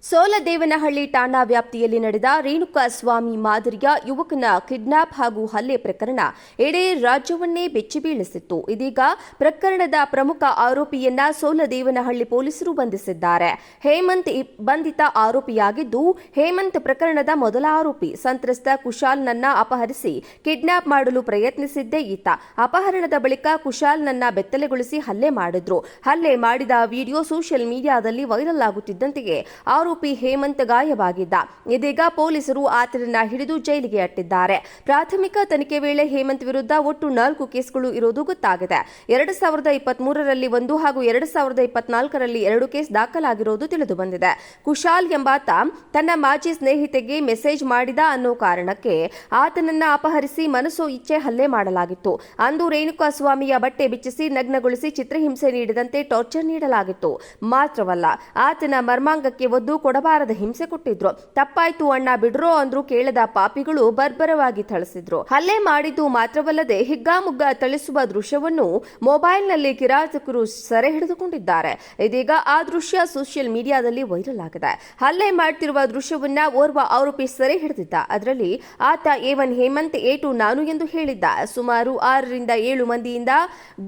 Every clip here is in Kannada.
ಸೋಲದೇವನಹಳ್ಳಿ ಠಾಣಾ ವ್ಯಾಪ್ತಿಯಲ್ಲಿ ನಡೆದ ರೇಣುಕಾಸ್ವಾಮಿ ಮಾದರಿಯ ಯುವಕನ ಕಿಡ್ನಾಪ್ ಹಾಗೂ ಹಲ್ಲೆ ಪ್ರಕರಣ ಇಡೀ ರಾಜ್ಯವನ್ನೇ ಬೆಚ್ಚಿಬೀಳಿಸಿತ್ತು. ಇದೀಗ ಪ್ರಕರಣದ ಪ್ರಮುಖ ಆರೋಪಿಯನ್ನ ಸೋಲದೇವನಹಳ್ಳಿ ಪೊಲೀಸರು ಬಂಧಿಸಿದ್ದಾರೆ. ಹೇಮಂತ್ ಬಂಧಿತ ಆರೋಪಿಯಾಗಿದ್ದು, ಹೇಮಂತ್ ಪ್ರಕರಣದ ಮೊದಲ ಆರೋಪಿ. ಸಂತ್ರಸ್ತ ಕುಶಾಲ್ನನ್ನ ಅಪಹರಿಸಿ ಕಿಡ್ನಾಪ್ ಮಾಡಲು ಪ್ರಯತ್ನಿಸಿದ್ದೇ ಈತ. ಅಪಹರಣದ ಬಳಿಕ ಕುಶಾಲ್ನನ್ನ ಬೆತ್ತಲೆಗೊಳಿಸಿ ಹಲ್ಲೆ ಮಾಡಿದ್ರು. ಹಲ್ಲೆ ಮಾಡಿದ ವಿಡಿಯೋ ಸೋಷಿಯಲ್ ಮೀಡಿಯಾದಲ್ಲಿ ವೈರಲ್ ಆಗುತ್ತಿದ್ದಂತೆಯೇ ಆರೋಪಿ ಹೇಮಂತ್ ಗಾಯವಾಗಿದ್ದ. ಇದೀಗ ಪೊಲೀಸರು ಆತನನ್ನ ಹಿಡಿದು ಜೈಲಿಗೆ ಅಟ್ಟಿದ್ದಾರೆ. ಪ್ರಾಥಮಿಕ ತನಿಖೆ ವೇಳೆ ಹೇಮಂತ್ ವಿರುದ್ಧ ಒಟ್ಟು 4 ಕೇಸ್ಗಳು ಇರುವುದು ಗೊತ್ತಾಗಿದೆ. 2023ರಲ್ಲಿ 1 ಹಾಗೂ 2024ರಲ್ಲಿ 2 ಕೇಸ್ ದಾಖಲಾಗಿರುವುದು ತಿಳಿದು ಬಂದಿದೆ. ಕುಶಾಲ್ ಎಂಬಾತ ತನ್ನ ಮಾಜಿ ಸ್ನೇಹಿತೆಗೆ ಮೆಸೇಜ್ ಮಾಡಿದ ಅನ್ನೋ ಕಾರಣಕ್ಕೆ ಆತನನ್ನ ಅಪಹರಿಸಿ ಮನಸೋ ಇಚ್ಛೆ ಹಲ್ಲೆ ಮಾಡಲಾಗಿತ್ತು. ಅಂದು ರೇಣುಕಾಸ್ವಾಮಿಯ ಬಟ್ಟೆ ಬಿಚ್ಚಿಸಿ ನಗ್ನಗೊಳಿಸಿ ಚಿತ್ರಹಿಂಸೆ ನೀಡಿದಂತೆ ಟಾರ್ಚರ್ ನೀಡಲಾಗಿತ್ತು. ಮಾತ್ರವಲ್ಲ, ಆತನ ಮರ್ಮಾಂಗಕ್ಕೆ ಒದ್ದು ಕೊಡಬಾರದ ಹಿಂಸೆ ಕೊಟ್ಟಿದ್ರು. ತಪ್ಪಾಯ್ತು ಅಣ್ಣ ಬಿಡ್ರೋ ಅಂದ್ರು ಕೇಳದ ಪಾಪಿಗಳು ಬರ್ಬರವಾಗಿ ಥಳಿಸಿದ್ರು. ಹಲ್ಲೆ ಮಾಡಿದ್ದು ಮಾತ್ರವಲ್ಲದೆ ಹಿಗ್ಗಾಮುಗ್ಗಾ ಥಳಿಸುವ ದೃಶ್ಯವನ್ನು ಮೊಬೈಲ್ನಲ್ಲಿ ಕಿರಾತಕರು ಸೆರೆ ಹಿಡಿದುಕೊಂಡಿದ್ದಾರೆ. ಇದೀಗ ಆ ದೃಶ್ಯ ಸೋಷಿಯಲ್ ಮೀಡಿಯಾದಲ್ಲಿ ವೈರಲ್ ಆಗಿದೆ. ಹಲ್ಲೆ ಮಾಡ್ತಿರುವ ದೃಶ್ಯವನ್ನ ಓರ್ವ ಆರೋಪಿ ಸೆರೆ ಹಿಡಿದಿದ್ದ. ಅದರಲ್ಲಿ ಆತ A1 ಹೇಮಂತ್, A2 ನಾನು ಎಂದು ಹೇಳಿದ್ದ. ಸುಮಾರು 6ರಿಂದ 7 ಮಂದಿಯಿಂದ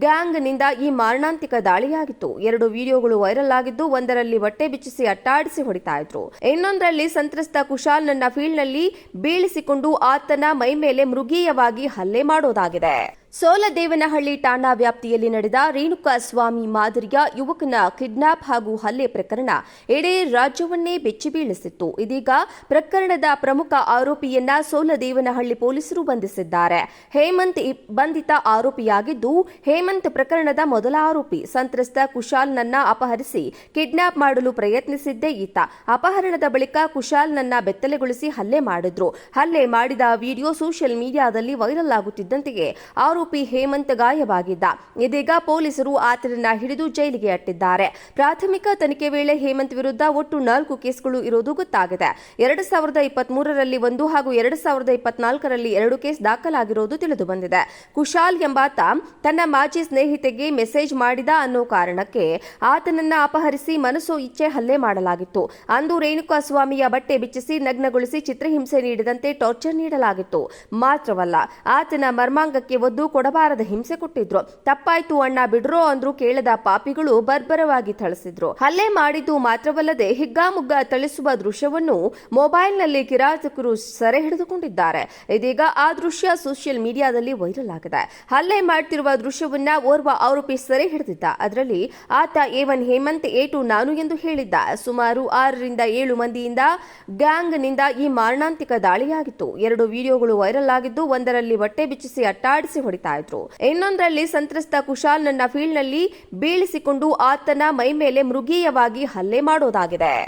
ಗ್ಯಾಂಗ್ನಿಂದ ಈ ಮಾರಣಾಂತಿಕ ದಾಳಿಯಾಗಿತ್ತು. 2 ವಿಡಿಯೋಗಳು ವೈರಲ್ ಆಗಿದ್ದು, ಒಂದರಲ್ಲಿ ಹೊಟ್ಟೆ ಬಿಚ್ಚಿಸಿ ಅಟ್ಟಾಡಿಸಿ ಹೊಡಿತಾ ಇದ್ರು. ಇನ್ನೊಂದರಲ್ಲಿ ಸಂತ್ರಸ್ತ ಕುಶಾಲ್ನನ್ನ ಫೀಲ್ಡ್ನಲ್ಲಿ ಬೀಳಿಸಿಕೊಂಡು ಆತನ ಮೈ ಮೇಲೆ ಮೃಗೀಯವಾಗಿ ಹಲ್ಲೆ ಮಾಡೋದಾಗಿದೆ. ಸೋಲದೇವನಹಳ್ಳಿ ಠಾಣಾ ವ್ಯಾಪ್ತಿಯಲ್ಲಿ ನಡೆದ ರೇಣುಕಾಸ್ವಾಮಿ ಮಾದರಿಯ ಯುವಕನ ಕಿಡ್ನಾಪ್ ಹಾಗೂ ಹಲ್ಲೆ ಪ್ರಕರಣ ಇಡೀ ರಾಜ್ಯವನ್ನೇ ಬೆಚ್ಚಿಬೀಳಿಸಿತ್ತು. ಇದೀಗ ಪ್ರಕರಣದ ಪ್ರಮುಖ ಆರೋಪಿಯನ್ನ ಸೋಲದೇವನಹಳ್ಳಿ ಪೊಲೀಸರು ಬಂಧಿಸಿದ್ದಾರೆ. ಹೇಮಂತ್ ಬಂಧಿತ ಆರೋಪಿಯಾಗಿದ್ದು, ಹೇಮಂತ್ ಪ್ರಕರಣದ ಮೊದಲ ಆರೋಪಿ. ಸಂತ್ರಸ್ತ ಕುಶಾಲ್ನನ್ನ ಅಪಹರಿಸಿ ಕಿಡ್ನಾಪ್ ಮಾಡಲು ಪ್ರಯತ್ನಿಸಿದ್ದೇ ಈತ. ಅಪಹರಣದ ಬಳಿಕ ಕುಶಾಲ್ನನ್ನ ಬೆತ್ತಲೆಗೊಳಿಸಿ ಹಲ್ಲೆ ಮಾಡಿದ್ರು. ಹಲ್ಲೆ ಮಾಡಿದ ವಿಡಿಯೋ ಸೋಷಿಯಲ್ ಮೀಡಿಯಾದಲ್ಲಿ ವೈರಲ್ ಆಗುತ್ತಿದ್ದಂತೆಯೇ ಆರೋಪಿ ಹೇಮಂತ್ ಗಾಯವಾಗಿದ್ದ. ಇದೀಗ ಪೊಲೀಸರು ಆತನನ್ನ ಹಿಡಿದು ಜೈಲಿಗೆ ಅಟ್ಟಿದ್ದಾರೆ. ಪ್ರಾಥಮಿಕ ತನಿಖೆ ವೇಳೆ ಹೇಮಂತ್ ವಿರುದ್ಧ ಒಟ್ಟು 4 ಕೇಸ್ಗಳು ಇರುವುದು ಗೊತ್ತಾಗಿದೆ. 2023ರಲ್ಲಿ 1 ಹಾಗೂ 2024ರಲ್ಲಿ 2 ಕೇಸ್ ದಾಖಲಾಗಿರುವುದು ತಿಳಿದು ಬಂದಿದೆ. ಕುಶಾಲ್ ಎಂಬಾತ ತನ್ನ ಮಾಜಿ ಸ್ನೇಹಿತೆಗೆ ಮೆಸೇಜ್ ಮಾಡಿದ ಅನ್ನೋ ಕಾರಣಕ್ಕೆ ಆತನನ್ನ ಅಪಹರಿಸಿ ಮನಸೋ ಇಚ್ಛೆ ಹಲ್ಲೆ ಮಾಡಲಾಗಿತ್ತು. ಅಂದು ರೇಣುಕಾಸ್ವಾಮಿಯ ಬಟ್ಟೆ ಬಿಚ್ಚಿಸಿ ನಗ್ನಗೊಳಿಸಿ ಚಿತ್ರಹಿಂಸೆ ನೀಡಿದಂತೆ ಟಾರ್ಚರ್ ನೀಡಲಾಗಿತ್ತು. ಮಾತ್ರವಲ್ಲ, ಆತನ ಮರ್ಮಾಂಗಕ್ಕೆ ಒದ್ದು ಕೊಡಬಾರದ ಹಿಂಸೆ ಕೊಟ್ಟಿದ್ರು. ತಪ್ಪಾಯ್ತು ಅಣ್ಣ ಬಿಡ್ರೋ ಅಂದ್ರು ಕೇಳದ ಪಾಪಿಗಳು ಬರ್ಬರವಾಗಿ ಥಳಿಸಿದ್ರು. ಹಲ್ಲೆ ಮಾಡಿದ್ದು ಮಾತ್ರವಲ್ಲದೆ ಹಿಗ್ಗಾಮುಗ್ಗಾ ಥಳಿಸುವ ದೃಶ್ಯವನ್ನು ಮೊಬೈಲ್ನಲ್ಲಿ ಕಿರಾತಕರು ಸೆರೆ ಹಿಡಿದುಕೊಂಡಿದ್ದಾರೆ. ಇದೀಗ ಆ ದೃಶ್ಯ ಸೋಷಿಯಲ್ ಮೀಡಿಯಾದಲ್ಲಿ ವೈರಲ್ ಆಗಿದೆ. ಹಲ್ಲೆ ಮಾಡ್ತಿರುವ ದೃಶ್ಯವನ್ನ ಓರ್ವ ಆರೋಪಿ ಸೆರೆ ಹಿಡಿದಿದ್ದ. ಅದರಲ್ಲಿ ಆತ A1 ಹೇಮಂತ್, A2 ನಾನು ಎಂದು ಹೇಳಿದ್ದ. ಸುಮಾರು 6ರಿಂದ 7 ಮಂದಿಯಿಂದ ಗ್ಯಾಂಗ್ನಿಂದ ಈ ಮಾರಣಾಂತಿಕ ದಾಳಿಯಾಗಿತ್ತು. 2 ವಿಡಿಯೋಗಳು ವೈರಲ್ ಆಗಿದ್ದು, ಒಂದರಲ್ಲಿ ಹೊಟ್ಟೆ ಬಿಚ್ಚಿಸಿ ಅಟ್ಟಾಡಿಸಿ ಹೊಡಿತಾ ಇದ್ರು. ಇನ್ನೊಂದರಲ್ಲಿ ಸಂತ್ರಸ್ತ ಕುಶಾಲ್ನನ್ನ ಫೀಲ್ಡ್ನಲ್ಲಿ ಬೀಳಿಸಿಕೊಂಡು ಆತನ ಮೈ ಮೇಲೆ ಮೃಗೀಯವಾಗಿ ಹಲ್ಲೆ ಮಾಡೋದಾಗಿದೆ.